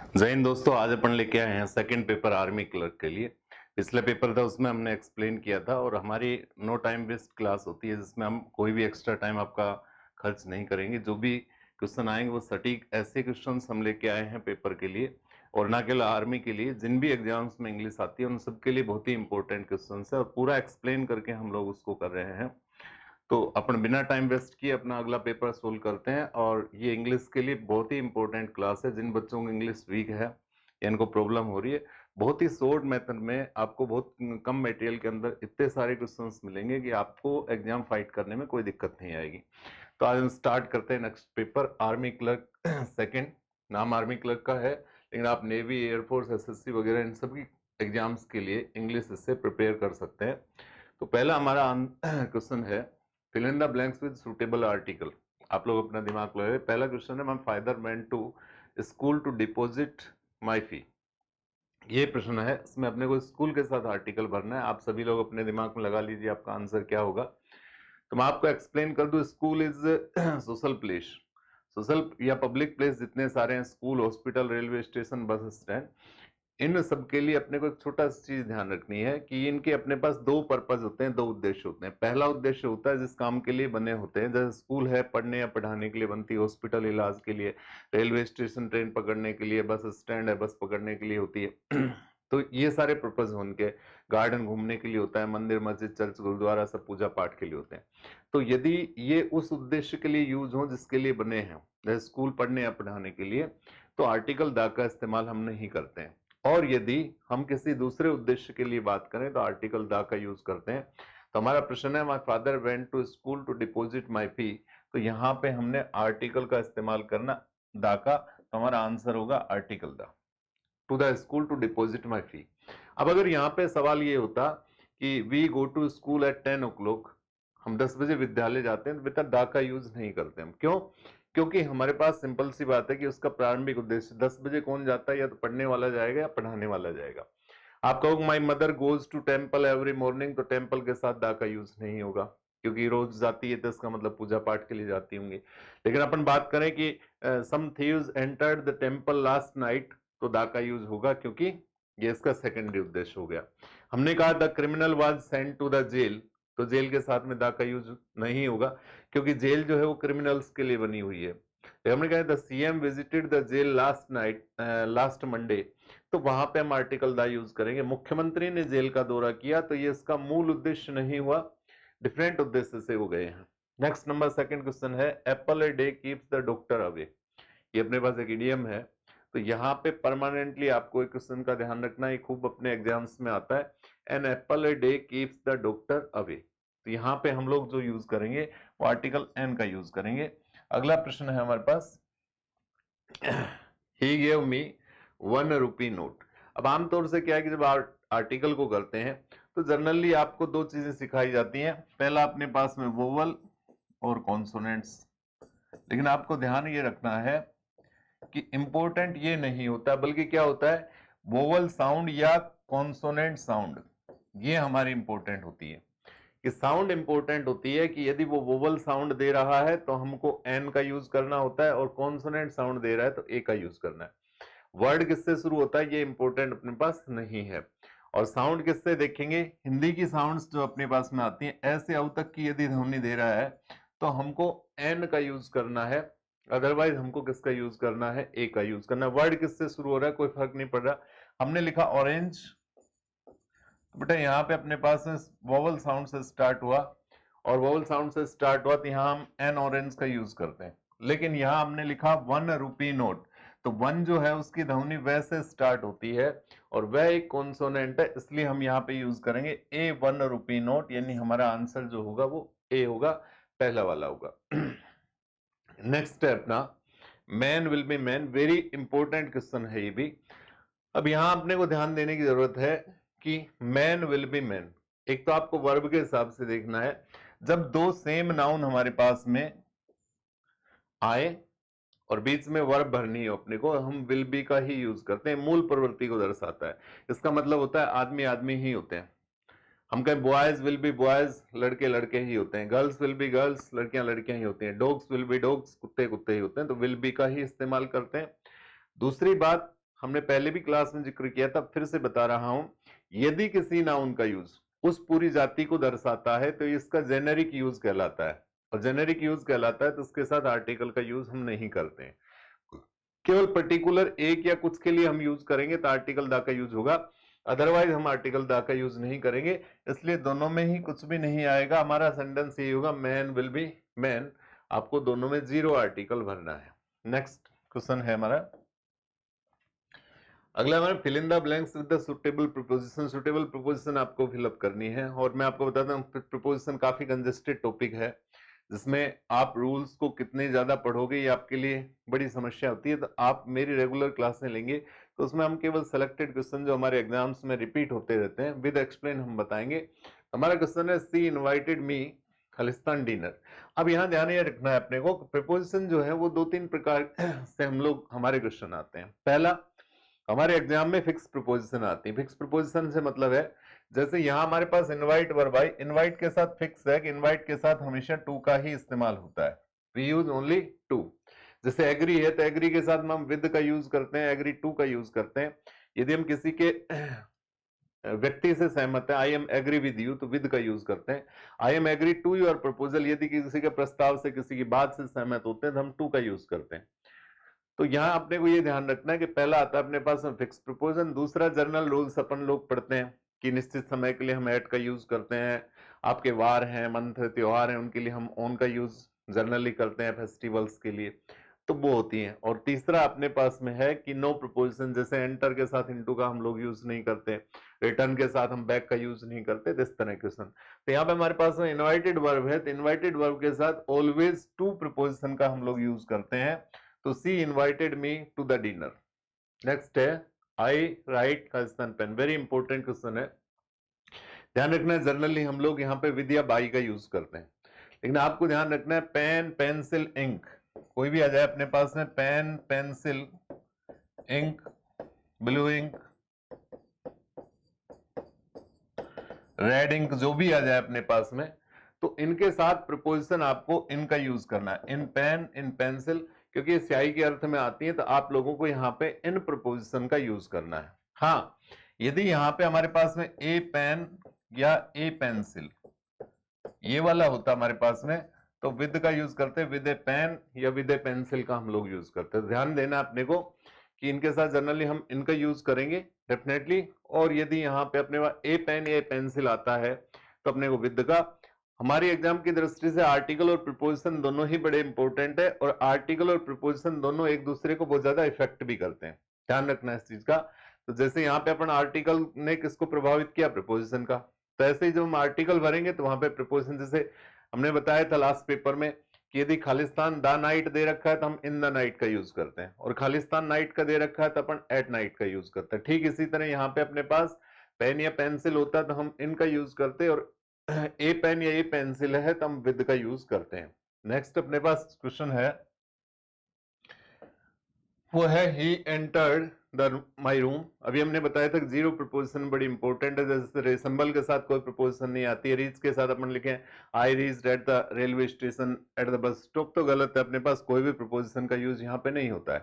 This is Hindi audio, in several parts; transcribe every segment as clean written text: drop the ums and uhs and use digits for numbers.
जय हिंद दोस्तों, आज अपन लेके आए हैं सेकंड पेपर आर्मी क्लर्क के लिए। पिछले पेपर था उसमें हमने एक्सप्लेन किया था और हमारी नो टाइम वेस्ट क्लास होती है जिसमें हम कोई भी एक्स्ट्रा टाइम आपका खर्च नहीं करेंगे। जो भी क्वेश्चन आएंगे वो सटीक ऐसे क्वेश्चंस हम लेके आए हैं पेपर के लिए, और ना केवल आर्मी के लिए, जिन भी एग्जाम्स में इंग्लिश आती है उन सबके लिए बहुत ही इंपॉर्टेंट क्वेश्चन है और पूरा एक्सप्लेन करके हम लोग उसको कर रहे हैं। तो अपन बिना टाइम वेस्ट किए अपना अगला पेपर सोल्व करते हैं। और ये इंग्लिश के लिए बहुत ही इंपॉर्टेंट क्लास है। जिन बच्चों को इंग्लिश वीक है या इनको प्रॉब्लम हो रही है, बहुत ही शॉर्ट मेथड में आपको बहुत कम मटेरियल के अंदर इतने सारे क्वेश्चंस मिलेंगे कि आपको एग्जाम फाइट करने में कोई दिक्कत नहीं आएगी। तो आज हम स्टार्ट करते हैं next paper army clerk second. नाम आर्मी क्लर्क का है, लेकिन आप नेवी, एयरफोर्स, एसएससी वगैरह इन सब की एग्जाम्स के लिए इंग्लिश इससे प्रिपेयर कर सकते हैं। तो पहला हमारा क्वेश्चन है, fill in the blanks with suitable article. आप लोग अपना दिमाग लगाइए। पहला क्वेश्चन है, my father went to school to deposit my fee. ये प्रश्न है, इसमें अपने को स्कूल के साथ आर्टिकल भरना है। आप सभी लोग अपने दिमाग में लगा लीजिए आपका आंसर क्या होगा। तो मैं आपको एक्सप्लेन कर दूं, school is social place. Social या पब्लिक प्लेस जितने सारे हैं, school, hospital, railway station, bus stand, इन सब के लिए अपने को एक छोटा सी चीज ध्यान रखनी है कि इनके अपने पास दो पर्पज होते हैं, दो उद्देश्य होते हैं। पहला उद्देश्य होता है जिस काम के लिए बने होते हैं, जैसे स्कूल है पढ़ने या पढ़ाने के लिए बनती है, हॉस्पिटल इलाज के लिए, रेलवे स्टेशन ट्रेन पकड़ने के लिए, बस स्टैंड है बस पकड़ने के लिए होती है। तो ये सारे पर्पज उनके, गार्डन घूमने के लिए होता है, मंदिर, मस्जिद, चर्च, गुरुद्वारा सब पूजा पाठ के लिए होते हैं। तो यदि ये उस उद्देश्य के लिए यूज हो जिसके लिए बने हैं, जैसे स्कूल पढ़ने या पढ़ाने के लिए, तो आर्टिकल द का इस्तेमाल हम नहीं करते हैं। और यदि हम किसी दूसरे उद्देश्य के लिए बात करें तो आर्टिकल द का यूज करते हैं। तो हमारा प्रश्न है, my father went to school to deposit my fee. तो यहाँ पे हमने आर्टिकल का इस्तेमाल करना, द का। तो हमारा आंसर होगा article the, to the school to deposit my fee. अब अगर यहाँ पे सवाल ये होता कि we go to school at 10 o'clock, हम 10 बजे विद्यालय जाते हैं, तो बेटा दा का यूज नहीं करते हम। क्यों? क्योंकि हमारे पास सिंपल सी बात है कि उसका प्रारंभिक उद्देश्य 10 बजे कौन जाता है, या तो पढ़ने वाला जाएगा या पढ़ाने वाला जाएगा। आप कहोगे my mother goes to temple every morning, तो टेम्पल के साथ दा का यूज नहीं होगा, क्योंकि रोज जाती है तो इसका मतलब पूजा पाठ के लिए जाती होंगी। लेकिन अपन बात करें कि some thieves entered the temple last night, तो दा का यूज होगा, क्योंकि ये इसका सेकेंडरी उद्देश्य हो गया। हमने कहा the criminal was sent to the jail, तो जेल के साथ में दा का यूज नहीं होगा, क्योंकि जेल जो है वो क्रिमिनल्स के लिए बनी हुई है। हमने कहा the CM visited the jail last night, last Monday, तो वहां पे हम आर्टिकल दा यूज करेंगे। मुख्यमंत्री ने जेल का दौरा किया, तो ये इसका मूल उद्देश्य नहीं हुआ, डिफरेंट उद्देश्य से हो गए हैं। नेक्स्ट नंबर सेकंड क्वेश्चन है, Apple a day keeps the doctor away. ये अपने पास एक इडियम है। तो यहाँ पे परमानेंटली आपको एक क्वेश्चन का ध्यान रखना है, खूब अपने एग्जाम्स में आता है, an apple a day keeps the doctor away. तो यहाँ पे हम लोग जो यूज करेंगे वो आर्टिकल एन का यूज करेंगे। अगला प्रश्न है हमारे पास, he gave me 1 rupee note. अब आमतौर से क्या है कि जब आर्टिकल को करते हैं तो जनरली आपको दो चीजें सिखाई जाती हैं। पहला अपने पास में वोवल और कॉन्सोनेंट्स, लेकिन आपको ध्यान ये रखना है कि इंपॉर्टेंट ये नहीं होता, बल्कि क्या होता है, वोवल साउंड या कॉन्सोनेंट साउंड, ये हमारी इंपॉर्टेंट होती है। कि साउंड इंपॉर्टेंट होती है कि यदि वो वोवल साउंड दे रहा है तो हमको एन का यूज करना होता है, और कॉन्सोनेंट साउंड दे रहा है तो ए का यूज करना है। वर्ड किससे शुरू होता है ये इंपॉर्टेंट अपने पास नहीं है। और साउंड किससे देखेंगे, हिंदी की साउंड्स जो अपने पास में आती हैं, ऐसे अब तक की यदि ध्वनि दे रहा है तो हमको एन का यूज करना है, अदरवाइज हमको किसका यूज करना है, ए का यूज करना है। वर्ड किससे शुरू हो रहा है कोई फर्क नहीं पड़ रहा। हमने लिखा ऑरेंज, तो बेटा यहाँ पे अपने पास वोवल साउंड से स्टार्ट हुआ, और वोवल साउंड से स्टार्ट हुआ तो यहाँ हम एन ऑरेंज का यूज करते हैं। लेकिन यहाँ हमने लिखा 1 रुपी नोट, तो वन जो है उसकी ध्वनि वैसे स्टार्ट होती है और वह एक कॉन्सोनेंट है, इसलिए हम यहाँ पे यूज करेंगे ए 1 रुपी नोट, यानी हमारा आंसर जो होगा वो ए होगा, पहला वाला होगा। नेक्स्ट है अपना, man will be man, very important question है ये भी। अब यहां अपने को ध्यान देने की जरूरत है कि मैन विल बी मैन, एक तो आपको वर्ब के हिसाब से देखना है। जब दो सेम नाउन हमारे पास में आए और बीच में वर्ब भरनी है अपने को, हम विल बी का ही यूज करते हैं, मूल प्रवृत्ति को दर्शाता है। इसका मतलब होता है आदमी आदमी ही होते हैं। हम कहें बॉयज विल बी बॉयज, लड़के लड़के ही होते हैं, गर्ल्स विल बी गर्ल्स, लड़कियां लड़कियां ही होती हैं, डॉग्स विल बी डॉग्स, कुत्ते कुत्ते ही होते हैं, तो विल बी का ही इस्तेमाल करते हैं। दूसरी बात, हमने पहले भी क्लास में जिक्र किया था, फिर से बता रहा हूं, यदि किसी नाउन का यूज उस पूरी जाति को दर्शाता है तो इसका जेनेरिक यूज कहलाता है, और जेनेरिक यूज कहलाता है तो उसके साथ आर्टिकल का यूज हम नहीं करते हैं। केवल पर्टिकुलर एक या कुछ के लिए हम यूज करेंगे तो आर्टिकल दा का यूज होगा, अदरवाइज हम आर्टिकल दा का यूज नहीं करेंगे। इसलिए दोनों में ही कुछ भी नहीं आएगा, हमारा सेंटेंस यही होगा, मैन विल बी मैन। आपको दोनों में 0 आर्टिकल भरना है। नेक्स्ट क्वेश्चन है हमारा, अगला हमारा fill in the blanks with the suitable preposition. Suitable preposition आपको फिलअप करनी है, और मैं आपको बताता हूँ प्रीपोजिशन काफी कंजेस्टेड टॉपिक है, जिसमें आप रूल्स को कितने ज्यादा पढ़ोगे ये आपके लिए बड़ी समस्या होती है। तो आप मेरी रेगुलर क्लासें लेंगे तो उसमें हम केवल सेलेक्टेड क्वेश्चन जो हमारे एग्जाम्स में रिपीट होते रहते हैं विद एक्सप्लेन हम बताएंगे। हमारा क्वेश्चन है, सी इनवाइटेड मी खालिस्तान डिनर। अब यहाँ ध्यान ये रखना है अपने को, प्रीपोजिशन जो है वो 2-3 प्रकार से हम लोग हमारे क्वेश्चन आते हैं। पहला, हमारे एग्जाम में फिक्स प्रीपोजिशन आती है। फिक्स प्रीपोजिशन से मतलब है, जैसे यहाँ हमारे पास इनवाइट वर्ब आई, इनवाइट के साथ फिक्स है कि इनवाइट के साथ हमेशा टू का ही इस्तेमाल होता है, वी यूज ओनली टू। जैसे एग्री है तो एग्री के साथ हम विद का यूज करते हैं, एग्री टू का यूज करते हैं। यदि हम किसी के व्यक्ति से सहमत है, I am agree with you, तो विद का यूज करते हैं। I am agree to your proposal, यदि किसी के प्रस्ताव से किसी की बात से सहमत होते हैं तो हम टू का यूज करते हैं। तो यहाँ अपने को ये ध्यान रखना है कि पहला आता है अपने पास फिक्स प्रीपोजिशन, दूसरा जर्नल रूल्स अपन लोग पढ़ते हैं कि निश्चित समय के लिए हम एट का यूज करते हैं, आपके वार हैं, मंथ त्योहार हैं, उनके लिए हम ऑन का यूज जर्नली करते हैं, फेस्टिवल्स के लिए, तो वो होती हैं। और तीसरा अपने पास में है कि नो प्रीपोजिशन, जैसे एंटर के साथ इनटू का हम लोग यूज नहीं करते, रिटर्न के साथ हम बैक का यूज नहीं करते, इस तरह क्वेश्चन। तो यहाँ पे हमारे पास में इनवाइटेड वर्ब है, तो इनवाइटेड वर्ब के साथ ऑलवेज टू प्रीपोजिशन का हम लोग यूज करते हैं। तो she invited me to the dinner. Next है, आई राइट खालिस्तान पेन, वेरी इंपॉर्टेंट क्वेश्चन है, ध्यान रखना है। जनरली हम लोग यहाँ पे विद या बाई का यूज करते हैं, लेकिन आपको ध्यान रखना है पेन पेंसिल इंक कोई भी आ जाए अपने पास में, pen pencil ink blue ink red ink जो भी आ जाए अपने पास में, तो इनके साथ प्रपोजिशन आपको इनका यूज करना है, इन पेन इन पेंसिल, क्योंकि ये स्याही के अर्थ में आती है, तो आप लोगों को यहाँ पे इन प्रपोजिशन का यूज करना है। हाँ, यदि यहाँ पे हमारे पास में ए पेन या ए पेंसिल ये वाला होता हमारे पास में, तो विद का यूज करते, विद ए पेन या विद ए पेंसिल का हम लोग यूज करते हैं। ध्यान देना अपने को कि इनके साथ जनरली हम इनका यूज करेंगे डेफिनेटली, और यदि यहाँ पे अपने पास ए पेन या पेंसिल आता है तो अपने को विद का। हमारी एग्जाम की दृष्टि से आर्टिकल और प्रीपोजिशन दोनों ही बड़े इंपॉर्टेंट है, और आर्टिकल और प्रीपोजिशन दोनों एक दूसरे को बहुत ज्यादा इफेक्ट भी करते हैं, ध्यान रखना इस चीज का। तो जैसे यहाँ पे अपन आर्टिकल ने किसको प्रभावित किया, प्रीपोजिशन का, तो ऐसे ही जब हम आर्टिकल भरेंगे तो वहां पे प्रीपोजिशन, जैसे हमने बताया था लास्ट पेपर में कि यदि खालिस्तान द नाइट दे रखा है तो हम इन द नाइट का यूज करते हैं, और खालिस्तान नाइट का दे रखा है तो अपन एट नाइट का यूज करते हैं। ठीक इसी तरह यहाँ पे अपने पास पेन या पेंसिल होता है तो हम इनका यूज करते हैं, और ए पेन या ए पेंसिल है तो हम विद का यूज करते हैं। नेक्स्ट अपने पास क्वेश्चन है, वो है he entered the my room. अभी हमने बताया था कि 0 प्रपोजिशन बड़ी इंपॉर्टेंट है, जैसे रेसम्बल के साथ कोई प्रपोजिशन नहीं आती है। रीच के साथ अपन लिखे I reached at the railway station at the bus stop, तो गलत है, अपने पास कोई भी प्रपोजिशन का यूज यहाँ पे नहीं होता है,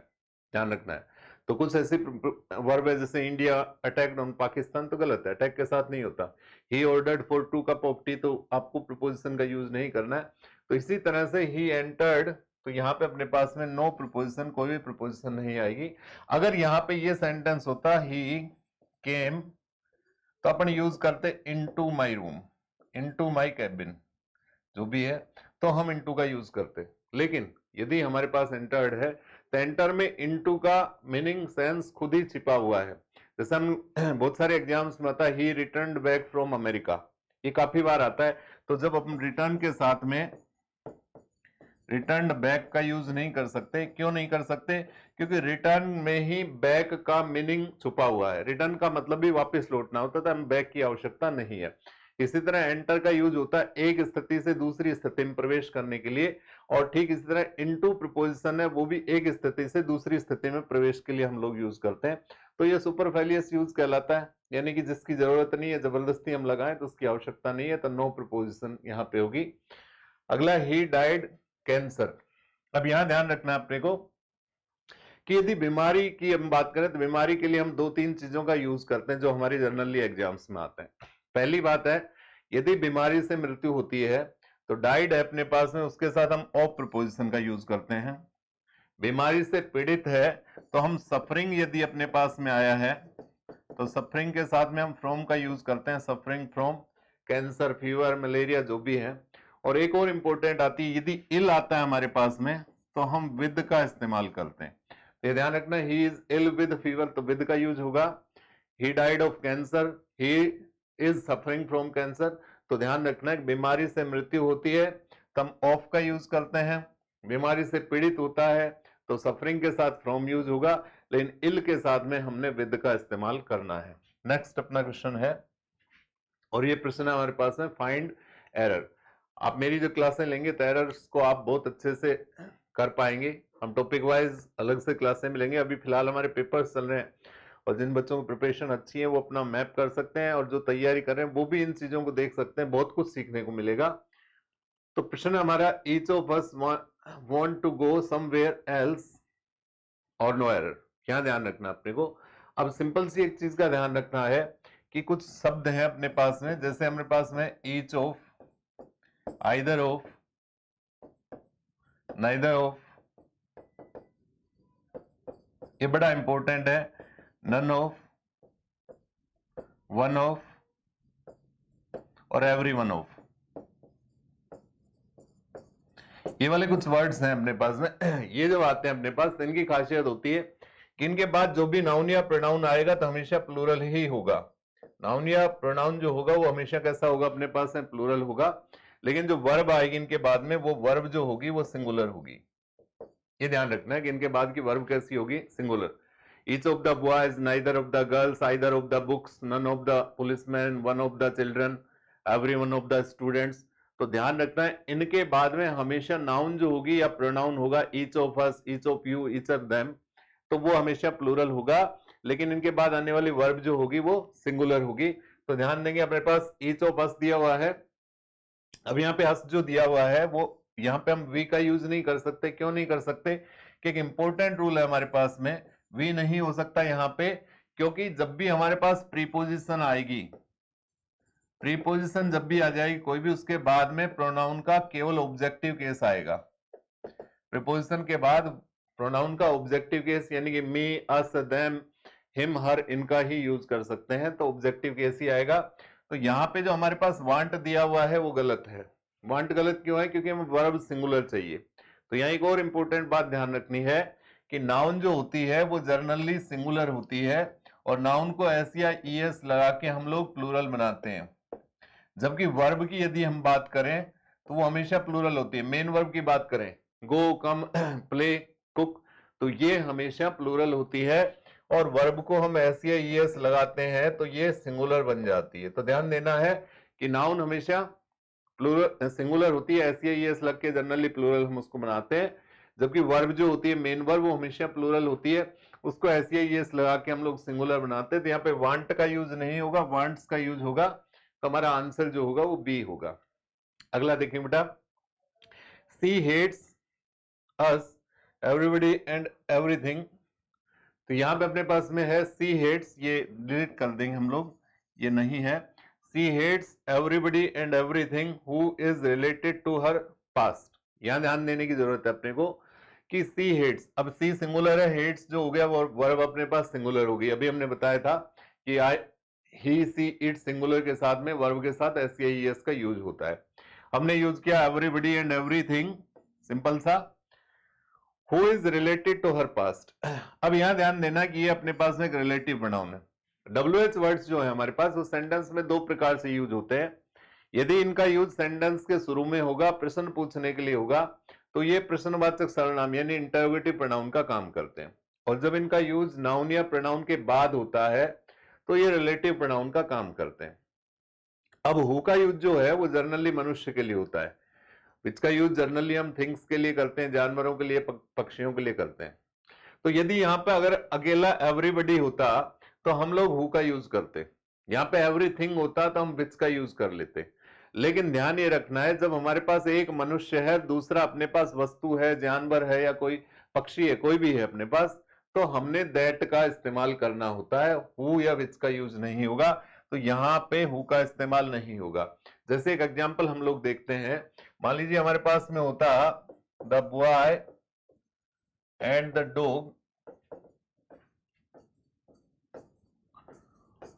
ध्यान रखना है। तो कुछ ऐसे वर्ब है जैसे इंडिया अटैक्ड ऑन पाकिस्तान, तो गलत है, अटैक के साथ नहीं होता। He ordered for 2 cup of T, तो आपको प्रपोजिशन का यूज नहीं करना है। तो इसी तरह से ही एंटर्ड, तो यहाँ पे अपने पास में नो प्रीपोजिशन, कोई भी प्रीपोजिशन नहीं आएगी। अगर यहाँ पे ये सेंटेंस होता ही केम, तो अपन यूज करते into my room, into my cabin, जो भी है, तो हम इनटू का यूज करते। लेकिन यदि हमारे पास एंटर्ड है तो एंटर में इनटू का मीनिंग सेंस खुद ही छिपा हुआ है। जैसे हम बहुत सारे एग्जाम्स में आता है ही रिटर्न्ड बैक फ्रॉम अमेरिका, ये काफी बार आता है। तो जब अपन रिटर्न के साथ में रिटर्न बैक का यूज नहीं कर सकते, क्यों नहीं कर सकते, क्योंकि रिटर्न में ही बैक का मीनिंग छुपा हुआ है। रिटर्न का मतलब भी वापस लौटना होता था, हमें बैक की आवश्यकता नहीं है। इसी तरह एंटर का यूज होता है एक स्थिति से दूसरी स्थिति में प्रवेश करने के लिए, और ठीक इसी तरह इनटू प्रीपोजिशन है, वो भी एक स्थिति से दूसरी स्थिति में प्रवेश के लिए हम लोग यूज करते हैं। तो ये सुपरफ्लुअस यूज कहलाता है, यानी कि जिसकी जरूरत नहीं है, जबरदस्ती हम लगाएं तो उसकी आवश्यकता नहीं है, तो नो प्रीपोजिशन यहाँ पे होगी। अगला, ही डाइड कैंसर। अब यहां ध्यान रखना है अपने को कि यदि बीमारी की हम बात करें तो बीमारी के लिए हम 2-3 चीजों का यूज करते हैं जो हमारी जनरली एग्जाम्स में आते हैं। पहली बात है, यदि बीमारी से मृत्यु होती है तो डाइड है अपने पास में, उसके साथ हम ऑफ प्रीपोजिशन का यूज करते हैं। बीमारी से पीड़ित है तो हम सफरिंग यदि अपने पास में आया है तो सफरिंग के साथ में हम फ्रॉम का यूज करते हैं, suffering from cancer, fever, malaria जो भी है। और एक और इंपॉर्टेंट आती है, यदि इल आता है हमारे पास में तो हम विद का इस्तेमाल करते हैं। तो ध्यान रखना, he is ill with fever तो विद का यूज होगा। He died of cancer, he is suffering from cancer, तो ध्यान रखना है बीमारी से मृत्यु होती है तो हम ऑफ का यूज करते हैं। बीमारी से पीड़ित होता है तो सफरिंग के साथ फ्रॉम यूज होगा, लेकिन इल के साथ में हमने विद का इस्तेमाल करना है। नेक्स्ट अपना क्वेश्चन है, और ये प्रश्न है हमारे पास में, फाइंड एरर। आप मेरी जो क्लासें लेंगे तो एरर्स को आप बहुत अच्छे से कर पाएंगे। हम टॉपिक वाइज अलग से क्लासें मिलेंगे, अभी फिलहाल हमारे पेपर्स चल रहे हैं और जिन बच्चों की प्रिपरेशन अच्छी है वो अपना मैप कर सकते हैं, और जो तैयारी कर रहे हैं वो भी इन चीजों को देख सकते हैं, बहुत कुछ सीखने को मिलेगा। तो प्रश्न है हमारा, each of us want to go somewhere else और नो एरर। क्या ध्यान रखना अपने को, अब सिंपल सी एक चीज का ध्यान रखना है कि कुछ शब्द हैं अपने पास में, जैसे हमारे पास में each of, either of, neither of, ये बड़ा इंपॉर्टेंट है, नन ऑफ, वन ऑफ और एवरी वन ऑफ। ये वाले कुछ वर्ड्स हैं अपने पास में ये जब आते हैं अपने पास तो इनकी खासियत होती है कि इनके बाद जो भी नाउन या प्रोनाउन आएगा तो हमेशा प्लूरल ही होगा। नाउन या प्रोनाउन जो होगा वो हमेशा कैसा होगा अपने पास में, प्लूरल होगा। लेकिन जो वर्ब आएगी इनके बाद में, वो वर्ब जो होगी वो सिंगुलर होगी। ये ध्यान रखना है कि इनके बाद की वर्ब कैसी होगी, singular. Each of the boys, neither of the girls, either of the books, none of the policeman, one of the children, every one of the students. तो ध्यान रखना है इनके बाद में हमेशा नाउन जो होगी या प्रोनाउन होगा, each of us, each of you, each of them, तो वो हमेशा प्लूरल होगा। लेकिन इनके बाद आने वाली वर्ब जो होगी वो सिंगुलर होगी। तो ध्यान देंगे अपने पास ईच ऑफ अस दिया हुआ है, अब यहाँ पे अस जो दिया हुआ है वो यहाँ पे हम वी का यूज नहीं कर सकते। क्यों नहीं कर सकते, कि एक इंपॉर्टेंट रूल है हमारे पास में, वी नहीं हो सकता यहाँ पे, क्योंकि जब भी हमारे पास प्रीपोजिशन आएगी, प्रीपोजिशन जब भी आ जाएगी कोई भी, उसके बाद में प्रोनाउन का केवल ऑब्जेक्टिव केस आएगा। प्रीपोजिशन के बाद प्रोनाउन का ऑब्जेक्टिव केस, यानी कि मी, अस, देम, हिम, हर, इनका ही यूज कर सकते हैं, तो ऑब्जेक्टिव केस ही आएगा। तो यहाँ पे जो हमारे पास वांट दिया हुआ है वो गलत है। वांट गलत क्यों है, क्योंकि हमें वर्ब सिंगुलर चाहिए। तो यहाँ एक और इंपॉर्टेंट बात ध्यान रखनी है कि नाउन जो होती है वो जनरली सिंगुलर होती है, और नाउन को एस या ईएस लगा के हम लोग प्लूरल बनाते हैं। जबकि वर्ब की यदि हम बात करें तो वो हमेशा प्लूरल होती है। मेन वर्ब की बात करें, गो, कम, प्ले, कुक, तो ये हमेशा प्लूरल होती है, और वर्ब को हम एस या ईएस लगाते हैं तो ये सिंगुलर बन जाती है। तो ध्यान देना है कि नाउन हमेशा प्लूरल सिंगुलर होती है, एस या ईएस लग के जनरली प्लूरल हम उसको बनाते हैं। जबकि वर्ब जो होती है, मेन वर्ब, वो हमेशा प्लूरल होती है, उसको एस या ईएस लगा के हम लोग सिंगुलर बनाते हैं। तो यहाँ पे वांट का यूज नहीं होगा, वांट्स का यूज होगा। तो हमारा आंसर जो होगा वो बी होगा। अगला देखिए बेटा, she hates us, everybody and everything. तो यहां पे अपने पास में है सी हेट्स, ये डिलीट कर देंगे हम लोग, ये नहीं है। She hates everybody and everything who is related to her past. यहां ध्यान देने की जरूरत है अपने को कि सी हेट्स, अब सी सिंगुलर है, हेट्स जो हो गया वो वर्ब अपने पास सिंगुलर होगी। अभी हमने बताया था कि आई, ही, सी, इट सिंगुलर के साथ में वर्ब के साथ एस या ईएस का यूज होता है। हमने यूज किया एवरीबडी एंड एवरीथिंग, सिंपल सा, who is related to her past. अब यहां ध्यान देना कि ये अपने पास में एक रिलेटिव प्रोनाउन है। WH वर्ड्स जो है हमारे पास वो सेंटेंस में दो प्रकार से यूज होते हैं। यदि इनका यूज सेंटेंस के शुरू में होगा, प्रश्न पूछने के लिए होगा, तो ये प्रश्नवाचक सर्वनाम यानी इंटरोगेटिव प्रोनाउन का काम करते हैं। और जब इनका यूज नाउन या प्रोनाउन के बाद होता है तो ये रिलेटिव प्रोनाउन का काम करते हैं। अब हु का यूज जो है वो जनरली मनुष्य के लिए होता है, इसका यूज जनरली हम थिंग्स के लिए करते हैं, जानवरों के लिए, पक्षियों के लिए करते हैं। तो यदि यहाँ पे अगर अकेला एवरीबडी होता तो हम लोग हु का यूज करते, यहाँ पे एवरीथिंग होता तो हम विच का यूज कर लेते। लेकिन ध्यान ये रखना है, जब हमारे पास एक मनुष्य है, दूसरा अपने पास वस्तु है, जानवर है या कोई पक्षी है, कोई भी है अपने पास, तो हमने दैट का इस्तेमाल करना होता है, हु या विच का यूज नहीं होगा। तो यहां पे हु का इस्तेमाल नहीं होगा। जैसे एक एग्जांपल हम लोग देखते हैं, मान लीजिए हमारे पास में होता the boy and the dog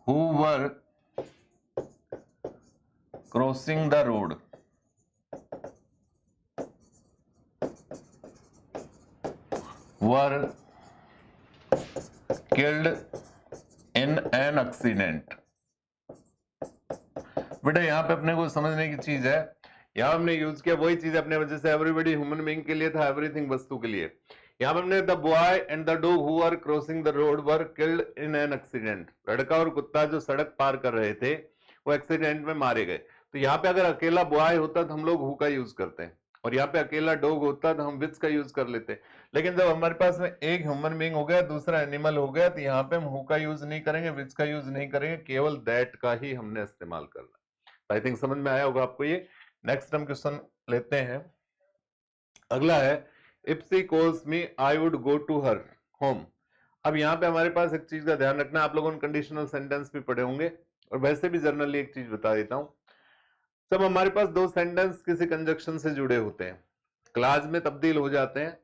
who were crossing the road were killed in an accident. बेटा यहां पे अपने को समझने की चीज है, यहां हमने यूज किया वही चीज अपने वजह से एवरीबॉडी ह्यूमन बीइंग के लिए था, एवरीथिंग वस्तु के लिए। यहां पे हमने the boy and the dog who are crossing the road were killed in an accident, लड़का और कुत्ता जो सड़क पार कर रहे थे वो एक्सीडेंट में मारे गए। तो यहाँ पे अगर अकेला बॉय होता तो हम लोग हु का यूज करते हैं, और यहाँ पे अकेला डॉग होता तो हम विच का यूज कर लेते। लेकिन जब हमारे पास में एक ह्यूमन बीइंग हो गया, दूसरा एनिमल हो गया, तो यहाँ पे हम हु का यूज नहीं करेंगे, विच का यूज नहीं करेंगे, केवल दैट का ही हमने इस्तेमाल करना। आई थिंक समझ में आया होगा आपको ये। नेक्स्ट हम क्वेश्चन लेते हैं, अगला है if she calls me I would go to her home. अब यहाँ पे हमारे पास एक चीज का ध्यान रखना, आप लोगों ने कंडीशनल सेंटेंस भी पढ़े होंगे, और वैसे भी जनरली एक चीज बता देता हूं, जब हमारे पास दो सेंटेंस किसी कंजक्शन से जुड़े होते हैं, क्लास में तब्दील हो जाते हैं,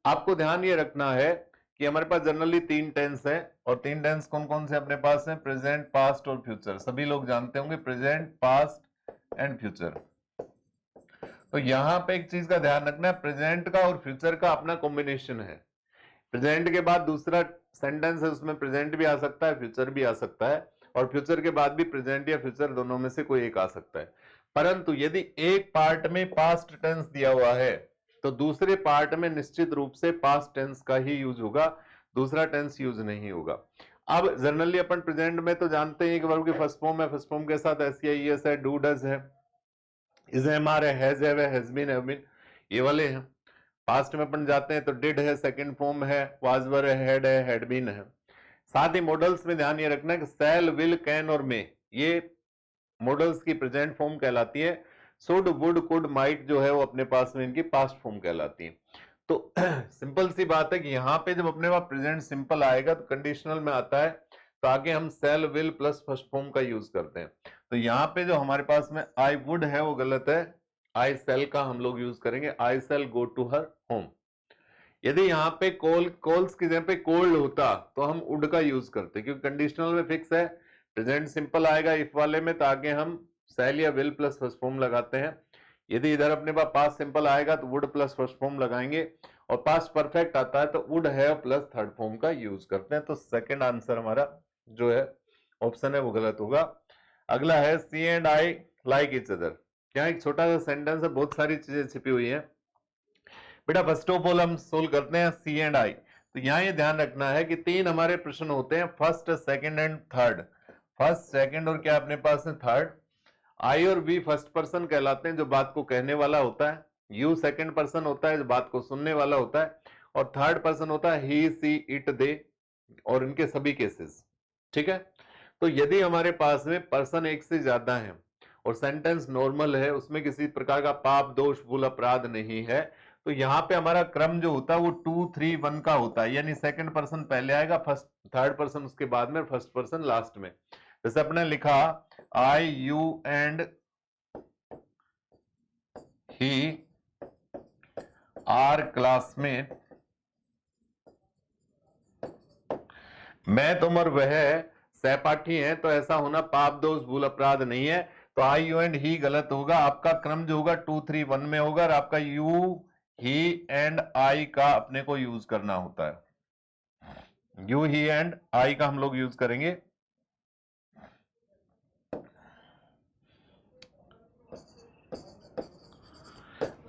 आपको ध्यान ये रखना है कि हमारे पास जनरली तीन टेंस है, और तीन टेंस कौन कौन से अपने पास है, प्रेजेंट, पास्ट और फ्यूचर। सभी लोग जानते होंगे प्रेजेंट, पास्ट एंड फ्यूचर। तो यहां पे एक चीज का ध्यान रखना है, प्रेजेंट का और फ्यूचर का अपना कॉम्बिनेशन है। प्रेजेंट के बाद दूसरा सेंटेंस है, उसमें प्रेजेंट भी आ सकता है, फ्यूचर भी आ सकता है, और फ्यूचर के बाद भी प्रेजेंट या फ्यूचर दोनों में से कोई एक आ सकता है। परंतु यदि एक पार्ट में पास्ट टेंस दिया हुआ है तो दूसरे पार्ट में निश्चित रूप से पास्ट टेंस का ही यूज होगा, दूसरा टेंस यूज नहीं होगा। अब जनरली अपन प्रेजेंट में तो जानते हैं कि वर्ब की फर्स्ट फॉर्म है, फर्स्ट फॉर्म के साथ एस या ईएस है, डू डज है, इज एम आर है, हैज हैव बीन, ये वाले हैं। पास्ट में अपन जाते हैं तो डिड है, सेकंड फॉर्म है, वाज वर है, हैड बीन है। साथ ही मॉडल्स में ध्यान ये रखना है कि शैल, विल, कैन और मे, ये मॉडल्स की प्रेजेंट फॉर्म कहलाती है। शुड, वुड, कुड, माइट जो है वो अपने पास में इनकी पास्ट फॉर्म कहलाती है। तो सिंपल सी बात है कि यहाँ पे जब अपने पास प्रेजेंट सिंपल आएगा तो कंडीशनल में आता है, तो आगे हम शैल, विल प्लस फर्स्ट फॉर्म का यूज करते हैं। तो यहाँ पे जो हमारे पास में आई वुड है वो गलत है, आई शैल का हम लोग यूज करेंगे, आई शैल गो टू हर होम। यदि यहाँ पे कॉल्स की जगह पे कोल्ड होता तो हम वुड का यूज करते, क्योंकि कंडीशनल में फिक्स है, प्रेजेंट सिंपल आएगा इफ वाले में, तो आगे हम शैल या विल प्लस फर्स्ट फॉर्म लगाते हैं। यदि इधर अपने पास पास्ट सिंपल आएगा तो वुड प्लस फर्स्ट फॉर्म लगाएंगे, और पास्ट परफेक्ट आता है तो would have plus third form का यूज करते हैं। तो सेकंड आंसर हमारा जो है ऑप्शन है वो गलत होगा। अगला है she and I like each other. यहाँ एक छोटा सा सेंटेंस है, बहुत सारी चीजें छिपी हुई है बेटा। फर्स्ट ऑफ ऑल हम सोल्व करते हैं सी एंड आई। तो यहाँ ये ध्यान रखना है कि तीन हमारे प्रश्न होते हैं, first, second and third. First, second और क्या अपने पास है थर्ड। आई और वी फर्स्ट पर्सन कहलाते हैं, जो बात को कहने वाला होता है। यू सेकंड पर्सन होता है, जो बात को सुनने वाला होता है। और थर्ड पर्सन होता है ही, सी, इट, दे और इनके सभी केसेस। ठीक है। तो यदि हमारे पास में पर्सन एक से ज्यादा है और सेंटेंस नॉर्मल है, उसमें किसी प्रकार का पाप, दोष, भूल, अपराध नहीं है, तो यहाँ पे हमारा क्रम जो होता है वो 2, 3, 1 का होता है, यानी सेकंड पर्सन पहले आएगा, फर्स्ट थर्ड पर्सन उसके बाद में, फर्स्ट पर्सन लास्ट में। जैसे अपने लिखा I, you and he are classmate, मैं, तुम और वह सहपाठी हैं, तो ऐसा होना पाप, दोष, भूल, अपराध नहीं है। तो आई, यू एंड ही गलत होगा, आपका क्रम जो होगा 2, 3, 1 में होगा, और आपका यू, ही एंड आई का अपने को यूज करना होता है। यू, ही एंड आई का हम लोग यूज करेंगे।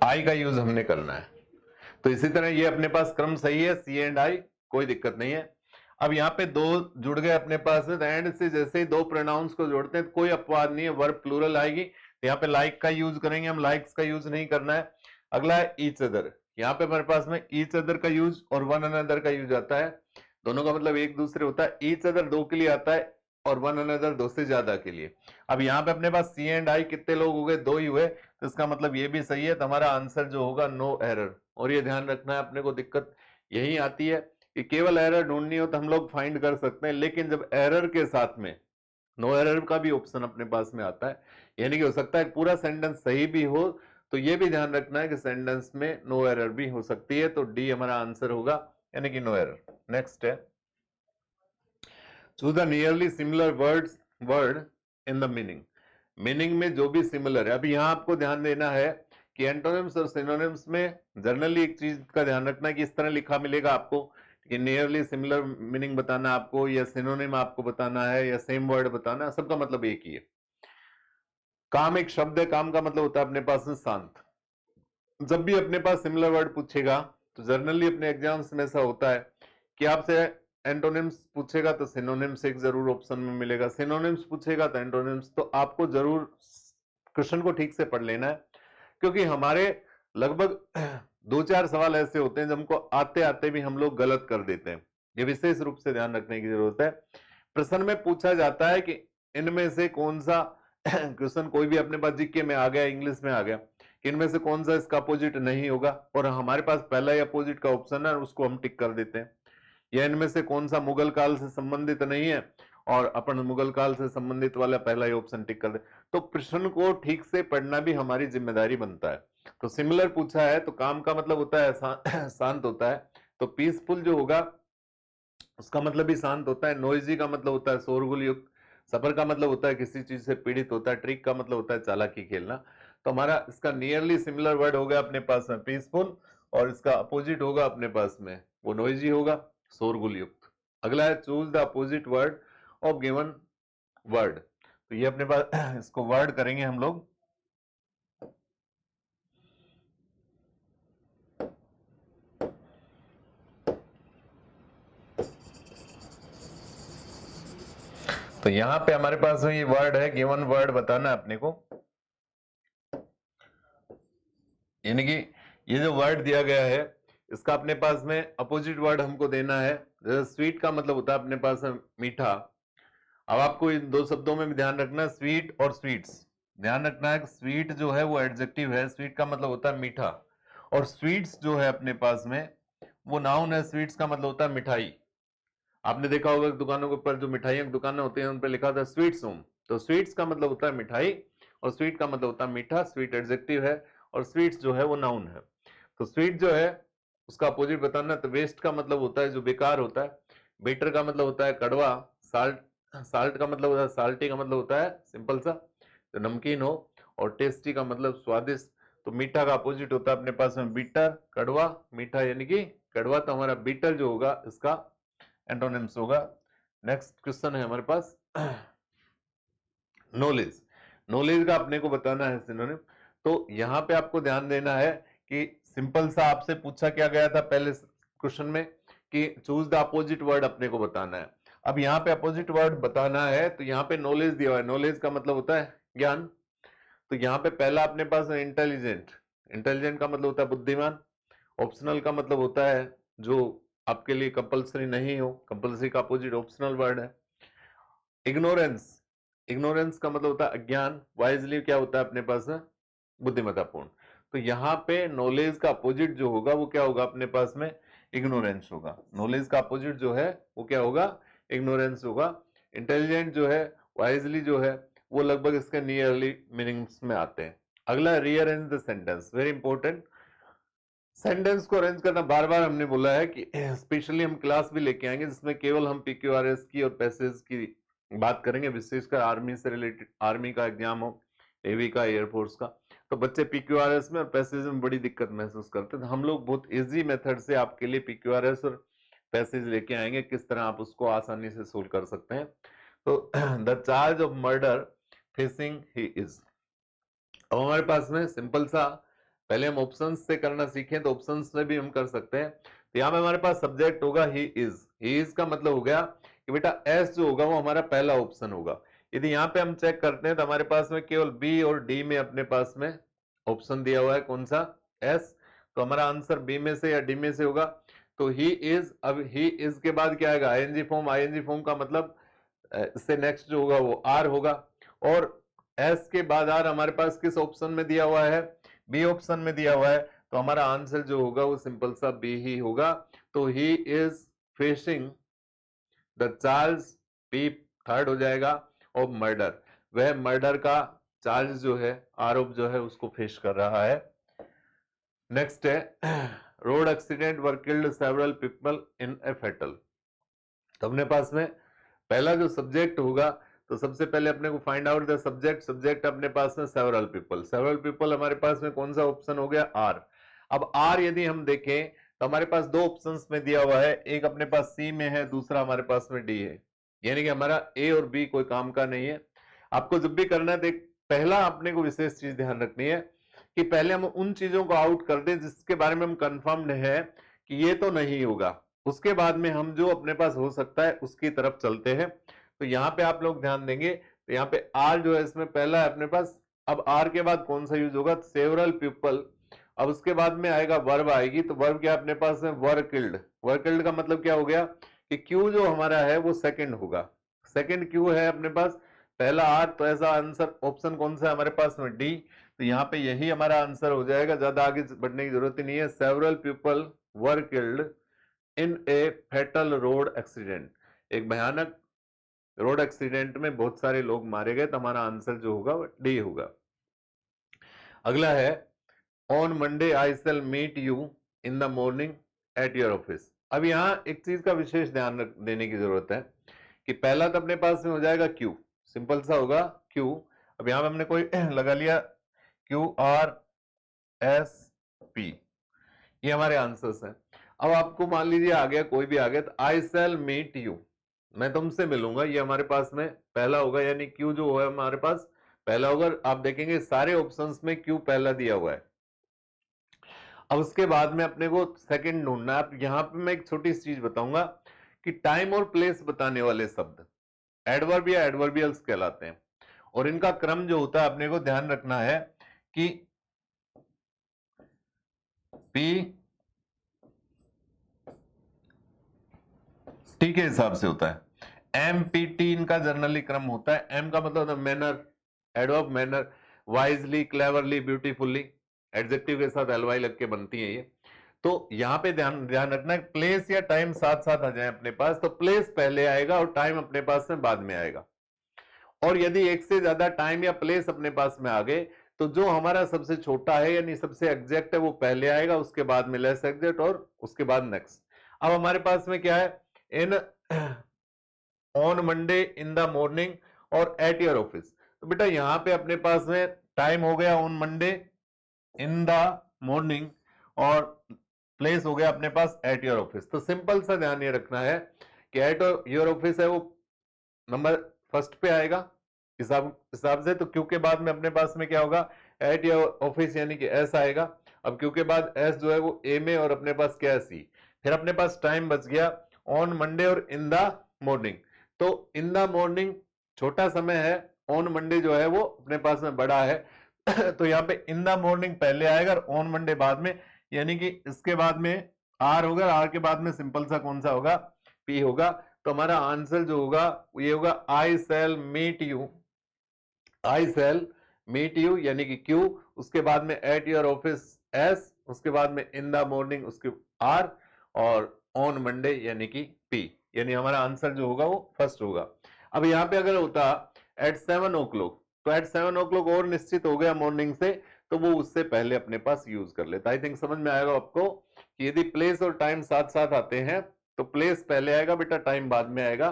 आई का यूज हमने करना है। तो इसी तरह ये अपने पास क्रम सही है, सी एंड आई, कोई दिक्कत नहीं है। अब यहाँ पे दो जुड़ गए अपने पास, एंड से जैसे ही दो प्रोनाउंस को जोड़ते हैं कोई अपवाद नहीं है, वर्ब प्लूरल आएगी। तो यहाँ पे लाइक का यूज करेंगे हम, लाइक्स का यूज नहीं करना है। अगला है ईच अदर। यहाँ पे हमारे पास में ईच अदर का यूज और वन अनदर का यूज आता है, दोनों का मतलब एक दूसरे होता है। ईच अदर दो के लिए आता है और वन अनदर दो से ज्यादा के लिए। अब यहाँ पे अपने पास सी एंड आई कितने लोग हो गए, दो ही हुए, तो इसका मतलब ये भी सही है। तो हमारा आंसर जो होगा नो एरर। और ये ध्यान रखना है अपने को, दिक्कत यही आती है कि केवल एरर ढूंढनी हो तो हम लोग फाइंड कर सकते हैं, लेकिन जब एरर के साथ में नो एरर का भी ऑप्शन अपने पास में आता है, यानी कि हो सकता है पूरा सेंटेंस सही भी हो, तो ये भी ध्यान रखना है कि सेंटेंस में नो एरर भी हो सकती है, तो डी हमारा आंसर होगा, यानी कि नो एरर। नेक्स्ट है, choose the nearly similar word in the meaning. Meaning में जो भी सिमिलर है, अभी यहां आपको ध्यान देना है कि एंटोनिम्स और सिनोनिम्स में जनरली एक चीज का ध्यान रखना है कि इस तरह लिखा मिलेगा आपको कि नियरली सिमिलर मीनिंग बताना आपको, या सिनोनिम आपको बताना है, या सेम वर्ड बताना है, सबका मतलब एक ही है। काम एक शब्द है, काम का मतलब होता है अपने पास में शांत। जब भी अपने पास सिमिलर वर्ड पूछेगा तो जनरली अपने एग्जाम्स में ऐसा होता है कि आपसे एंटोनिम्स पूछेगा तो सिनोनिम्स एक जरूर ऑप्शन में मिलेगा, सिनोनिम्स पूछेगा तो एंटोनिम्स। तो आपको जरूर क्वेश्चन को ठीक से पढ़ लेना है, क्योंकि हमारे लगभग 2-4 सवाल ऐसे होते हैं जिनको आते आते भी हम लोग गलत कर देते हैं। ये विशेष रूप से ध्यान रखने की जरूरत है। प्रश्न में पूछा जाता है कि इनमें से कौन सा क्वेश्चन, कोई भी अपने पास जीके में आ गया, इंग्लिश में आ गया, कि इनमें से कौन सा इसका अपोजिट नहीं होगा, और हमारे पास पहला ही अपोजिट का ऑप्शन है और उसको हम टिक कर देते हैं। या इनमें से कौन सा मुगल काल से संबंधित नहीं है, और अपन मुगल काल से संबंधित वाला पहला ही ऑप्शन टिक कर दे। तो प्रश्न को ठीक से पढ़ना भी हमारी जिम्मेदारी बनता है। तो सिमिलर पूछा है तो काम का मतलब होता है शांत होता है, तो पीसफुल जो होगा उसका मतलब भी शांत होता है। नोइजी का मतलब होता है शोरगुल युक्त। सफर का मतलब होता है किसी चीज से पीड़ित होता है। ट्रिक का मतलब होता है चालाकी खेलना। तो हमारा इसका नियरली सिमिलर वर्ड हो गया अपने पास में पीसफुल, और इसका अपोजिट होगा अपने पास में वो नोइजी होगा, शोरगुल युक्त। अगला है choose the opposite word of given word. तो ये अपने पास इसको वर्ड करेंगे हम लोग। तो यहां पे हमारे पास ये वर्ड है, गिवन वर्ड बताना है अपने को, यानी कि ये जो वर्ड दिया गया है इसका अपने पास में अपोजिट वर्ड हमको देना है। जैसे स्वीट का मतलब होता है अपने पास में मीठा। अब आपको इन दो शब्दों में भी ध्यान रखना है, स्वीट और स्वीट्स। ध्यान रखना है कि स्वीट जो है वो एडजेक्टिव है, स्वीट का मतलब होता है मीठा, और स्वीट्स जो है अपने पास में वो नाउन है। स्वीट्स का मतलब होता है मिठाई। आपने देखा होगा दुकानों के ऊपर जो मिठाइयों की दुकानें होती हैं उन पर लिखा होता है स्वीट्स होम। तो स्वीट्स का मतलब होता है मिठाई, और स्वीट का मतलब होता है मीठा। स्वीट एडजेक्टिव है और स्वीट्स जो है वो नाउन है। तो स्वीट जो है उसका अपोजिट बताना है। तो वेस्ट का मतलब होता है जो बेकार होता है। बेटर का मतलब होता है कड़वा। साल्ट साल्ट का मतलब होता है, साल्टी का मतलब होता है सिंपल सा तो नमकीन हो। और टेस्टी का मतलब स्वादिष्ट। तो मीठा का अपोजिट होता है अपने पास में बीटर, कड़वा, मीठा यानी कि कड़वा। तो हमारा बीटर जो होगा इसका एंटोनिम्स होगा। नेक्स्ट क्वेश्चन है हमारे पास नॉलेज। नॉलेज का अपने को बताना है सिनोनिम। तो यहां पे आपको ध्यान देना है कि सिंपल सा आपसे पूछा क्या गया था पहले क्वेश्चन में कि चूज द अपोजिट वर्ड अपने को बताना है। अब यहाँ पे अपोजिट वर्ड बताना है तो यहाँ पे नॉलेज दिया हुआ है। नॉलेज का मतलब होता है ज्ञान। तो यहाँ पे पहला अपने पास है इंटेलिजेंट। इंटेलिजेंट का मतलब होता है बुद्धिमान। ऑप्शनल का मतलब होता है जो आपके लिए कंपलसरी नहीं हो। कंपलसरी का अपोजिट ऑप्शनल वर्ड है। इग्नोरेंस। इग्नोरेंस का मतलब होता है अज्ञान। वाइजली क्या होता है अपने पास है बुद्धिमत्तापूर्ण। तो यहाँ पे नॉलेज का अपोजिट जो होगा वो क्या होगा अपने पास में इग्नोरेंस होगा। नॉलेज का अपोजिट जो है वो क्या होगा इग्नोरेंस होगा। इंटेलिजेंट जो है, वाइजली जो है, वो लगभग इसके नियरली मीनिंग्स में आते हैं। अगला rearrange the sentence, very important. Sentence को अरेंज करना बार बार हमने बोला है कि स्पेशली हम क्लास भी लेके आएंगे जिसमें केवल हम पीक्यूआरएस की और पैसेज की बात करेंगे, विशेषकर आर्मी से रिलेटेड, आर्मी का एग्जाम हो, नेवी का, एयरफोर्स का। तो बच्चे पीक्यूआरएस में और पैसेज में बड़ी दिक्कत महसूस करते हैं। तो हम लोग बहुत इजी मेथड से आपके लिए पीक्यूआरएस और पैसेज लेके आएंगे, किस तरह आप उसको आसानी से सोल्व कर सकते हैं। तो the charge of murder facing he is. अब हमारे पास में सिंपल सा, पहले हम ऑप्शंस से करना सीखें तो ऑप्शंस में भी हम कर सकते हैं। तो यहाँ पे हमारे पास सब्जेक्ट होगा ही इज। ही इज का मतलब हो गया कि बेटा एस जो होगा वो हमारा पहला ऑप्शन होगा। यदि यहाँ पे हम चेक करते हैं तो हमारे पास में केवल बी और डी में अपने पास में ऑप्शन दिया हुआ है कौन सा एस। तो हमारा आंसर बी में से या डी में से होगा। तो ही इज, अब ही इज के बाद क्या आएगा आईएनजी फॉर्म। आईएनजी फॉर्म का मतलब इससे नेक्स्ट जो होगा वो आर होगा। और एस के बाद आर हमारे पास किस ऑप्शन में दिया हुआ है बी ऑप्शन में दिया हुआ है। तो हमारा आंसर जो होगा वो सिंपल सा बी ही होगा। तो he is facing the charge, P third हो जाएगा, ऑफ मर्डर, वह मर्डर का चार्ज जो है, आरोप जो है उसको फेस कर रहा है। नेक्स्ट है road accident were killed several people in A fatal. तो अपने पास में पहला जो सब्जेक्ट होगा, तो सबसे पहले अपने को find out the subject. Subject अपने पास में सेवरल पीपल, सेवरल पीपल हमारे पास में कौन सा ऑप्शन हो गया, आर। अब आर यदि हम देखें तो हमारे पास दो ऑप्शंस में दिया हुआ है, एक अपने पास सी में है, दूसरा हमारे पास में डी है, यानी कि हमारा ए और बी कोई काम का नहीं है। आपको जब भी करना है, देख पहला अपने को विशेष चीज ध्यान रखनी है कि पहले हम उन चीजों को आउट कर दें जिसके बारे में हम कंफर्म है कि ये तो नहीं होगा, उसके बाद में हम जो अपने पास हो सकता है उसकी तरफ चलते हैं। तो यहाँ पे आप लोग ध्यान देंगे, तो यहाँ पे आर जो है इसमें पहला है अपने पास। अब आर के बाद कौन सा यूज होगा, सेवरल पीपल। अब उसके बाद में आएगा वर्ब आएगी, तो वर्ब क्या अपने पास में, वर किल्ड। वर किल्ड का मतलब क्या हो गया कि क्यू जो हमारा है वो सेकंड होगा, सेकंड क्यू है अपने पास, पहला आर, तो ऐसा आंसर ऑप्शन कौन सा है हमारे पास में, डी। तो यहाँ पे यही हमारा आंसर हो जाएगा, ज्यादा आगे बढ़ने की जरूरत ही नहीं है। Several people were killed in A fatal road accident, एक भयानक रोड एक्सीडेंट में बहुत सारे लोग मारे गए, तो हमारा आंसर जो होगा वो डी होगा। अगला है on Monday I shall meet you in the morning at your office. अब यहाँ एक चीज का विशेष ध्यान देने की जरूरत है कि पहला तो अपने पास में हो जाएगा क्यू, सिंपल सा होगा क्यू। अब यहां पे हमने कोई लगा लिया क्यू आर एस पी, ये हमारे आंसर्स हैं। अब आपको मान लीजिए आ गया, कोई भी आ गया, तो आई शैल मीट यू, मैं तुमसे मिलूंगा, ये हमारे पास में पहला होगा, यानी क्यू जो है हमारे पास पहला होगा। आप देखेंगे सारे ऑप्शंस में क्यू पहला दिया हुआ है। अब उसके बाद में अपने को सेकंड ढूंढना है। अब यहां पे मैं एक छोटी सी चीज बताऊंगा कि टाइम और प्लेस बताने वाले शब्द एडवर्ब या एडवर्बियल्स कहलाते हैं, और इनका क्रम जो होता है अपने को ध्यान रखना है कि पी टी के हिसाब से होता है। एम पी टी इनका जनरली क्रम होता है। एम का मतलब manner, adverb manner, wisely, cleverly, beautifully, adjective के साथ एलवाई लग के बनती है ये। तो यहां पे ध्यान ध्यान रखना है, प्लेस या टाइम साथ साथ आ जाए अपने पास, तो प्लेस पहले आएगा और टाइम अपने पास में बाद में आएगा। और यदि एक से ज्यादा टाइम या प्लेस अपने पास में आ गए, तो जो हमारा सबसे छोटा है यानी सबसे एग्जैक्ट है वो पहले आएगा, उसके बाद में लेस एग्जैक्ट और उसके बाद नेक्स्ट। अब हमारे पास में क्या है, in on Monday in the morning और एट योर ऑफिस। तो बेटा यहां पे अपने पास में टाइम हो गया on Monday in the morning, और प्लेस हो गया अपने पास एट योर ऑफिस। तो सिंपल सा ध्यान ये रखना है कि एट योर ऑफिस है वो नंबर फर्स्ट पे आएगा हिसाब से, तो क्यू के बाद में अपने पास में क्या होगा, एट योर ऑफिस यानी कि एस आएगा। अब क्यू के बाद एस जो है वो ए में, और अपने पास क्या है, सी। फिर अपने पास टाइम बच गया ऑन मंडे और इन द मॉर्निंग। तो इन द मॉर्निंग छोटा समय है, ऑन मंडे जो है वो अपने पास में बड़ा है तो यहाँ पे इन द मॉर्निंग पहले आएगा और ऑन मंडे बाद में, यानी कि इसके बाद में आर होगा, आर के बाद में सिंपल सा कौन सा होगा, पी होगा। तो हमारा आंसर जो होगा ये होगा I shall meet you, I shall meet you यानी कि क्यू, उसके बाद में एट योर ऑफिस एस, उसके बाद में इन द मॉर्निंग उसके आर, और ऑन मंडे यानी कि पी, यानी हमारा आंसर जो होगा वो फर्स्ट होगा। अब यहां पे अगर होता एट 7 o'clock, तो एट 7 o'clock और निश्चित हो गया मॉर्निंग से, तो वो उससे पहले अपने पास यूज कर लेता। आई थिंक समझ में आएगा आपको कि यदि प्लेस और टाइम साथ साथ आते हैं तो प्लेस पहले आएगा बेटा, टाइम बाद में आएगा।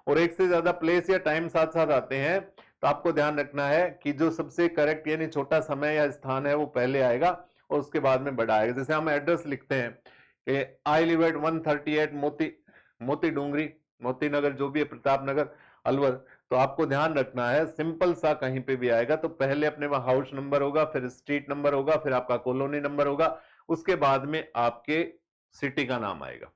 और एक से ज्यादा प्लेस या टाइम साथ साथ आते हैं तो आपको ध्यान रखना है कि जो सबसे करेक्ट यानी छोटा समय या स्थान है वो पहले आएगा और उसके बाद में बड़ा आएगा। जैसे हम एड्रेस लिखते हैं कि आई लिव एट 138 मोती डूंगरी, मोती नगर जो भी है, प्रताप नगर, अलवर, तो आपको ध्यान रखना है सिंपल सा कहीं पे भी आएगा तो पहले अपने वहां हाउस नंबर होगा, फिर स्ट्रीट नंबर होगा, फिर आपका कॉलोनी नंबर होगा, उसके बाद में आपके सिटी का नाम आएगा।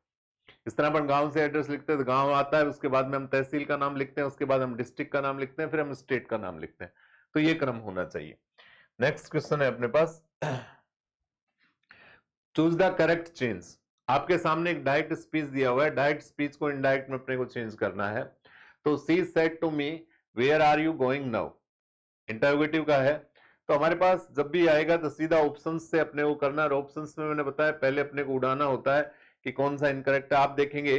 इस तरह अपन गांव से एड्रेस लिखते हैं तो गांव आता है, उसके बाद में हम तहसील का नाम लिखते हैं, उसके बाद हम डिस्ट्रिक्ट का नाम लिखते हैं, फिर हम स्टेट का नाम लिखते हैं। तो ये क्रम होना चाहिए। नेक्स्ट क्वेश्चन है अपने पास, चूज द करेक्ट चेंज। आपके सामने एक डायरेक्ट स्पीच दिया हुआ है, डायरेक्ट स्पीच को इनडायरेक्ट में अपने को चेंज करना है। तो she said to me where are you going now, interrogative का है। तो हमारे पास जब भी आएगा तो सीधा ऑप्शंस से अपने को करना है, और ऑप्शंस में मैंने बताया पहले अपने को उड़ाना होता है कि कौन सा इनकरेक्ट है। आप देखेंगे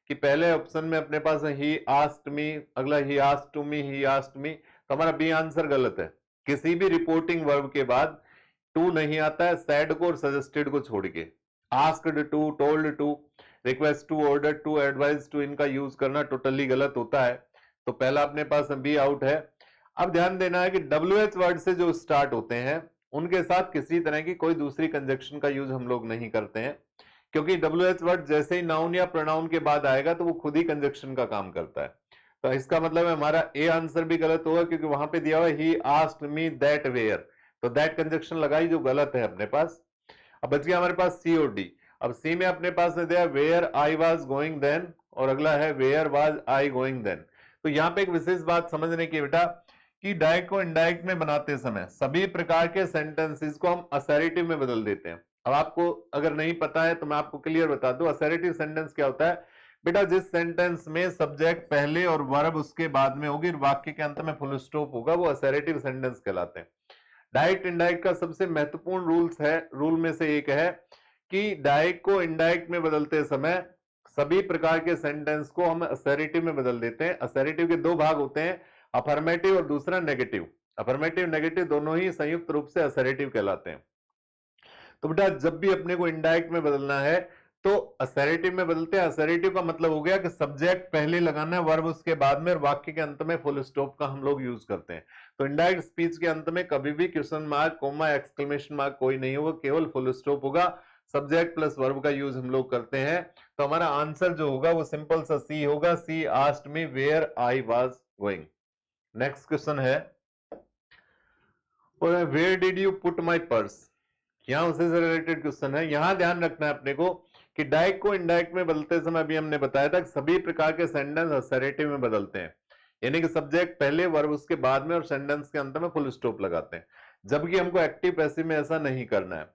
कि पहले ऑप्शन में अपने पास ही आस्क्ड मी, अगला he asked to me, he asked me, तो हमारा बी आंसर गलत है। किसी भी रिपोर्टिंग वर्ब के बाद टू नहीं आता है, सैड को और सजेस्टेड को छोड़ के। Asked to, told to, request to, order to, advice to, इनका यूज करना टोटली गलत होता है। तो पहला अपने पास बी आउट है। अब ध्यान देना है कि WH वर्ड से जो स्टार्ट होते हैं उनके साथ किसी तरह की कोई दूसरी कंजक्शन का यूज हम लोग नहीं करते हैं, क्योंकि WH वर्ड जैसे ही नाउन या प्रोनाउन के बाद आएगा तो वो खुद ही कंजक्शन का काम करता है। तो इसका मतलब है हमारा ए आंसर भी गलत होगा, क्योंकि वहां पे दिया हुआ he asked me that where, तो दैट कंजक्शन लगाई जो गलत है अपने पास। अब बच गया हमारे पास सी और डी। अब सी में अपने पास दिया where I was going then, और अगला है where was I going then. तो यहाँ पे एक विशेष बात समझने की बेटा कि डायरेक्ट को इनडायरेक्ट में बनाते समय सभी प्रकार के सेंटेंसेस को हम असर्टिव में बदल देते हैं। अब आपको अगर नहीं पता है तो मैं आपको क्लियर बता दूं, असर्टिव सेंटेंस क्या होता है बेटा, जिस सेंटेंस में सब्जेक्ट पहले और वर्ब उसके बाद में होगी, वाक्य के अंत में फुल स्टॉप होगा, वो असर्टिव सेंटेंस कहलाते हैं। डायरेक्ट इनडायरेक्ट का सबसे महत्वपूर्ण रूल में से एक है कि डायरेक्ट को इनडायरेक्ट में बदलते समय सभी प्रकार के सेंटेंस को हम असर्टिव में बदल देते हैं। असर्टिव के दो भाग होते हैं, अफर्मेटिव और दूसरा नेगेटिव। अफर्मेटिव नेगेटिव दोनों ही संयुक्त रूप से असर्टिव कहलाते हैं। तो बेटा जब भी अपने को इनडायरेक्ट में बदलना है तो असर्टिव में बदलते हैं। असर्टिव का मतलब हो गया कि सब्जेक्ट पहले लगाना है, वर्ब उसके बाद में, और वाक्य के अंत में फुल स्टॉप का हम लोग यूज करते हैं। तो इनडायरेक्ट स्पीच के अंत में कभी भी question mark, comma, exclamation mark कोई नहीं होगा, केवल फुल स्टॉप होगा। सब्जेक्ट प्लस वर्ब का यूज हम लोग करते हैं। तो हमारा आंसर जो होगा वो सिंपल सा सी होगा, she asked me where I was going. Next question है, where did you put my purse. यहां उसे से रिलेटेड क्वेश्चन है। यहां ध्यान रखना है अपने को कि डायरेक्ट को इनडायरेक्ट में बदलते समय अभी हमने बताया था कि सभी प्रकार के सेंटेंस असर्टिव में बदलते हैं, यानी कि सब्जेक्ट पहले, वर्ब उसके बाद में, और सेंटेंस के अंत में फुल स्टॉप लगाते हैं। जबकि हमको एक्टिव पैसिव में ऐसा नहीं करना है।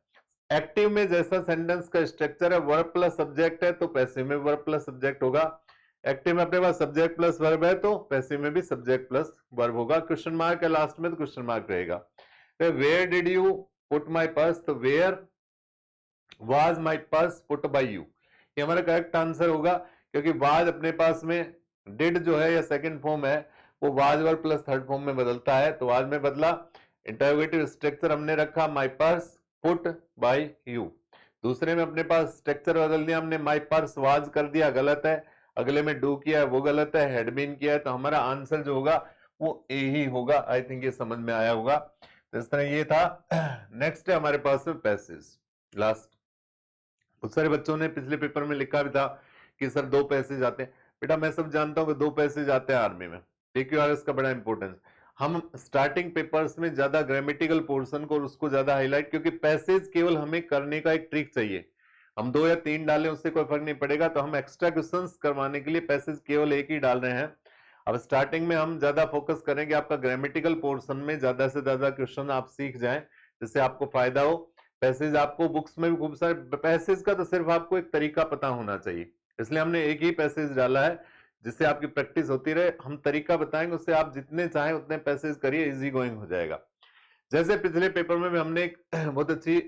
एक्टिव में जैसा सेंटेंस का स्ट्रक्चर है, वर्ब प्लस सब्जेक्ट है, तो पैसिव में वर्ब प्लस सब्जेक्ट होगा। एक्टिव में अपने पास सब्जेक्ट प्लस वर्ब है, तो पैसिव में भी सब्जेक्ट प्लस वर्ब होगा। क्वेश्चन मार्क है लास्ट में, तो क्वेश्चन मार्क रहेगा। Where did you put my purse, तो where was my purse put by you, ये हमारा करेक्ट आंसर होगा, क्योंकि वाज अपने पास में डिड जो है या सेकंड फॉर्म है वो was verb plus third form में बदलता है, तो वाज में बदला। इंटरोगेटिव स्ट्रक्चर हमने रखा माई पर्स पुट बाई यू। दूसरे में अपने पास स्ट्रक्चर बदल दिया हमने, माई पर्स वाज कर दिया, गलत है। अगले में डू किया है, वो गलत है। हैड बीन किया है, तो हमारा आंसर जो होगा वो ए ही होगा। आई थिंक ये समझ में आया होगा। तो इस तरह ये था। नेक्स्ट है हमारे पास में पैसेज। लास्ट बहुत सारे बच्चों ने पिछले पेपर में लिखा भी था कि सर 2 पैसेज आते हैं। बेटा मैं सब जानता हूं कि 2 पैसेज आते हैं आर्मी में, TQRS का बड़ा इंपॉर्टेंस। हम स्टार्टिंग पेपर्स में ज्यादा ग्रामेटिकल पोर्शन को और उसको ज्यादा हाईलाइट, क्योंकि पैसेज केवल हमें करने का एक ट्रिक चाहिए। हम 2 या 3 डालें उससे कोई फर्क नहीं पड़ेगा, तो हम एक्स्ट्रा क्वेश्चंस करवाने के लिए पैसेज केवल एक ही डाल रहे हैं। अब स्टार्टिंग में हम ज्यादा फोकस करेंगे आपका ग्रामेटिकल पोर्शन में, ज्यादा से ज्यादा क्वेश्चन आप सीख जाएं जिससे आपको फायदा हो। पैसेज आपको बुक्स में भी खूब सारे पैसेज का, तो सिर्फ आपको एक तरीका पता होना चाहिए, इसलिए हमने एक ही पैसेज डाला है जिससे आपकी प्रैक्टिस होती रहे। हम तरीका बताएंगे, उससे आप जितने चाहें उतने पैसेज करिए, इजी गोइंग हो जाएगा। जैसे पिछले पेपर में भी हमने एक बहुत अच्छी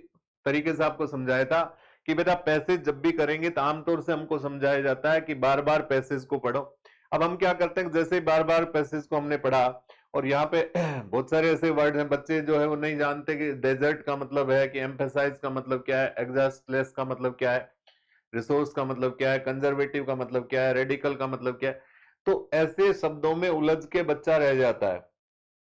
तरीके से आपको समझाया था कि बेटा पैसेज जब भी करेंगे तो आमतौर से हमको समझाया जाता है कि बार बार पैसेज को पढ़ो। अब हम क्या करते हैं, जैसे बार बार पैसेज को हमने पढ़ा और यहाँ पे बहुत सारे ऐसे वर्ड हैं, बच्चे जो है वो नहीं जानते कि डेजर्ट का मतलब है, कि एम्फेसाइज का मतलब क्या है, एग्जॉस्टलेस का मतलब क्या है, रिसोर्स का मतलब क्या है, कंजर्वेटिव का मतलब क्या है, रेडिकल का मतलब क्या है। तो ऐसे शब्दों में उलझ के बच्चा रह जाता है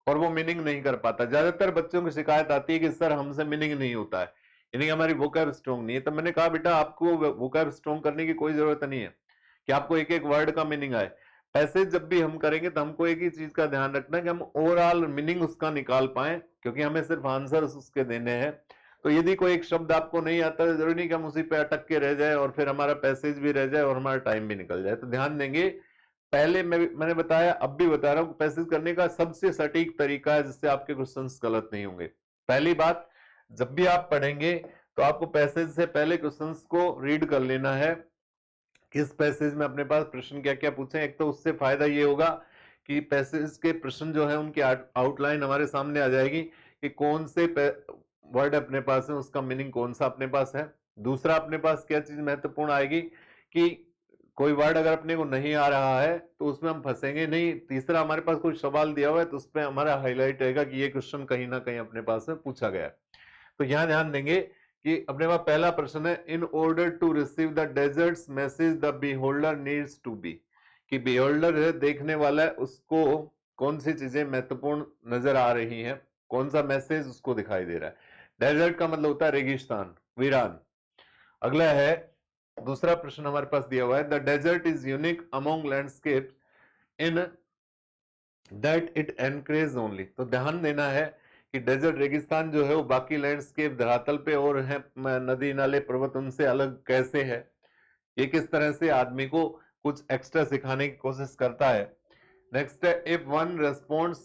और वो मीनिंग नहीं कर पाता। ज्यादातर बच्चों की शिकायत आती है कि सर हमसे मीनिंग नहीं होता है, यानी कि हमारी वोकैब स्ट्रॉन्ग नहीं है। तो मैंने कहा बेटा आपको वोकैब स्ट्रॉन्ग करने की कोई जरूरत नहीं है कि आपको एक एक वर्ड का मीनिंग आए। पैसेज जब भी हम करेंगे तो हमको एक ही चीज का ध्यान रखना है कि हम ओवरऑल मीनिंग उसका निकाल पाए, क्योंकि हमें सिर्फ आंसर उसके देने हैं। तो यदि कोई एक शब्द आपको नहीं आता है, जरूरी नहीं कि हम उसी पे अटक के रह जाए और फिर हमारा पैसेज भी रह जाए और हमारा टाइम भी निकल जाए। तो ध्यान देंगे, पहले मैंने बताया, अब भी बता रहा हूं, पैसेज करने का सबसे सटीक तरीका है जिससे आपके क्वेश्चंस गलत नहीं होंगे। पहली बात, जब भी आप पढ़ेंगे तो आपको पैसेज से पहले क्वेश्चंस को रीड कर लेना है, किस पैसेज में अपने पास प्रश्न क्या क्या पूछे। एक तो उससे फायदा ये होगा कि पैसेज के प्रश्न जो है उनकी आउटलाइन हमारे सामने आ जाएगी कि कौन से वर्ड अपने पास है, उसका मीनिंग कौन सा अपने पास है। दूसरा अपने पास क्या चीज महत्वपूर्ण आएगी कि कोई वर्ड अगर अपने को नहीं आ रहा है तो उसमें हम फंसेंगे नहीं। तीसरा, हमारे पास कोई सवाल दिया हुआ है तो उसमें हमारा हाईलाइट रहेगा कि ये क्वेश्चन कहीं ना कहीं अपने पास में पूछा गया है। तो यहां ध्यान देंगे कि अपने पास पहला प्रश्न है, in order to receive the desert's message the beholder needs to be, कि बिहोल्डर है, देखने वाला है, उसको कौन सी चीजें महत्वपूर्ण नजर आ रही हैं, कौन सा मैसेज उसको दिखाई दे रहा है। डेजर्ट का मतलब होता है रेगिस्तान, वीरान। अगला है, दूसरा प्रश्न हमारे पास दिया हुआ है, the desert is unique among landscape in that it encourage only. तो ध्यान देना है कि डेजर्ट रेगिस्तान जो है वो बाकी लैंडस्केप धरातल पे और है नदी नाले पर्वत उनसे अलग कैसे है, ये किस तरह से आदमी को कुछ एक्स्ट्रा सिखाने की कोशिश करता है। नेक्स्ट है, if one responds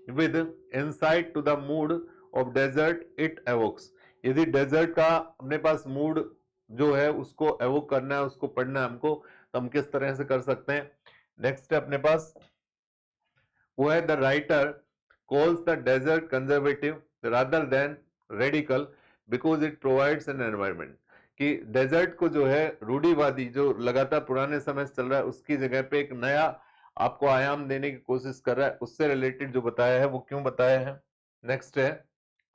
with insight to the mood of desert it evokes. यदि डेजर्ट का अपने पास मूड जो है उसको एवोक करना है, उसको पढ़ना है हमको, तो हम किस तरह से कर सकते हैं। नेक्स्ट है अपने पास वो है, the writer calls the desert conservative rather than radical because it provides an environment, कि डेजर्ट को जो है रूढ़िवादी जो लगातार पुराने समय से चल रहा है उसकी जगह पे एक नया आपको आयाम देने की कोशिश कर रहा है, उससे रिलेटेड जो बताया है वो क्यों बताया है। नेक्स्ट है,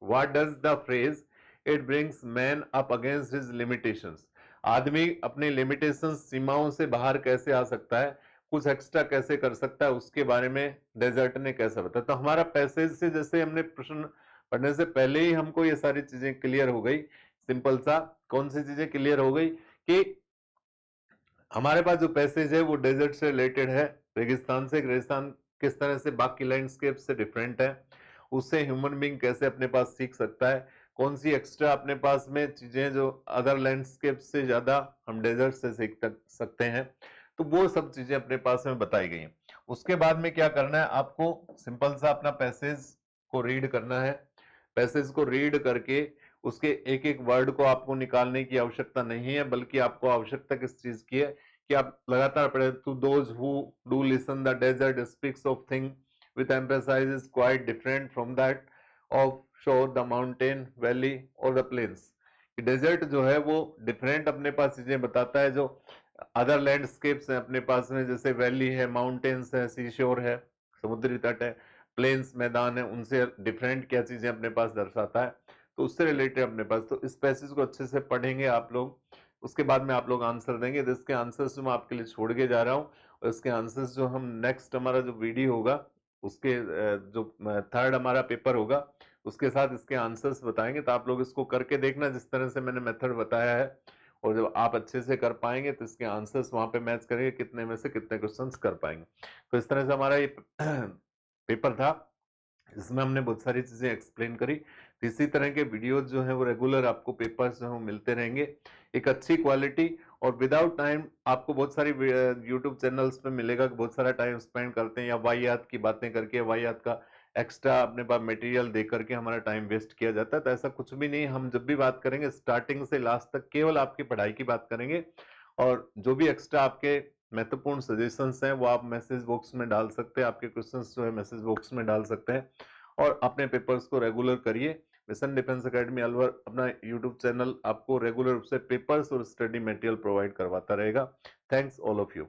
what does the phrase it brings man up against his limitations, आदमी अपने लिमिटेशंस सीमाओं से बाहर कैसे आ सकता है, कुछ एक्स्ट्रा कैसे कर सकता है, उसके बारे में डेजर्ट ने कैसा बताया। तो हमारा पैसेज से जैसे हमने प्रश्न पढ़ने से पहले ही हमको ये सारी चीजें क्लियर हो गई। सिंपल सा कौन सी चीजें क्लियर हो गई कि हमारे पास जो पैसेज है वो डेजर्ट से रिलेटेड है, रेगिस्तान से। रेगिस्तान किस तरह से बाकी लैंडस्केप से डिफरेंट है, उससे ह्यूमन बीइंग कैसे अपने पास सीख सकता है, कौन सी एक्स्ट्रा अपने पास में चीजें जो अदर लैंडस्केप से ज्यादा हम डेजर्ट से सीख सकते हैं, तो वो सब चीजें अपने पास में बताई गई हैं। उसके बाद में क्या करना है, आपको सिंपल सा अपना पैसेज को रीड करना है। पैसेज को रीड करके उसके एक एक वर्ड को आपको निकालने की आवश्यकता नहीं है, बल्कि आपको आवश्यकता किस चीज की है कि आप लगातार पढ़े। To those who do listen the desert speaks of thing with emphasis is quite different from that of shore, the mountain, valley और the plains। डेजर्ट जो है वो डिफरेंट अपने पास चीजें बताता है जो अदर लैंडस्केप्स हैं अपने पास में, जैसे वैली है, माउंटेन्स है, सी शोर है, समुद्री तट है, प्लेन्स मैदान है, उनसे डिफरेंट क्या चीजें अपने पास दर्शाता है, तो उससे रिलेटेड अपने पास। तो इस पैसेज को अच्छे से पढ़ेंगे आप लोग, उसके बाद में आप लोग आंसर देंगे। तो इसके आंसर्स मैं आपके लिए छोड़ के जा रहा हूँ, और इसके आंसर्स जो हम नेक्स्ट हमारा जो वीडियो होगा उसके जो थर्ड हमारा पेपर होगा उसके साथ इसके आंसर्स बताएंगे। तो आप लोग इसको करके देखना जिस तरह से मैंने मेथड बताया है, और जब आप अच्छे से कर पाएंगे तो इसके आंसर्स वहां पे मैच करेंगे कितने में से कितने क्वेश्चंस कर पाएंगे। तो इस तरह से हमारा ये पेपर था, इसमें हमने बहुत सारी चीजें एक्सप्लेन करी। तो इसी तरह के वीडियोस जो है वो रेगुलर आपको पेपर्स जो है मिलते रहेंगे, एक अच्छी क्वालिटी और विदाउट टाइम। आपको बहुत सारी यूट्यूब चैनल्स पे मिलेगा कि बहुत सारा टाइम स्पेंड करते हैं या वाहियात की बातें करके, वाहियात का एक्स्ट्रा अपने पास मटेरियल दे करके हमारा टाइम वेस्ट किया जाता है। तो ऐसा कुछ भी नहीं, हम जब भी बात करेंगे स्टार्टिंग से लास्ट तक केवल आपकी पढ़ाई की बात करेंगे, और जो भी एक्स्ट्रा आपके महत्वपूर्ण सजेशंस हैं वो आप मैसेज बॉक्स में डाल सकते हैं, आपके क्वेश्चंस जो है मैसेज बॉक्स में डाल सकते हैं, और अपने पेपर्स को रेगुलर करिए। मिशन डिफेंस एकेडमी अलवर अपना यूट्यूब चैनल आपको रेगुलर रूप से पेपर्स और स्टडी मटेरियल प्रोवाइड करवाता रहेगा। Thanks all of you.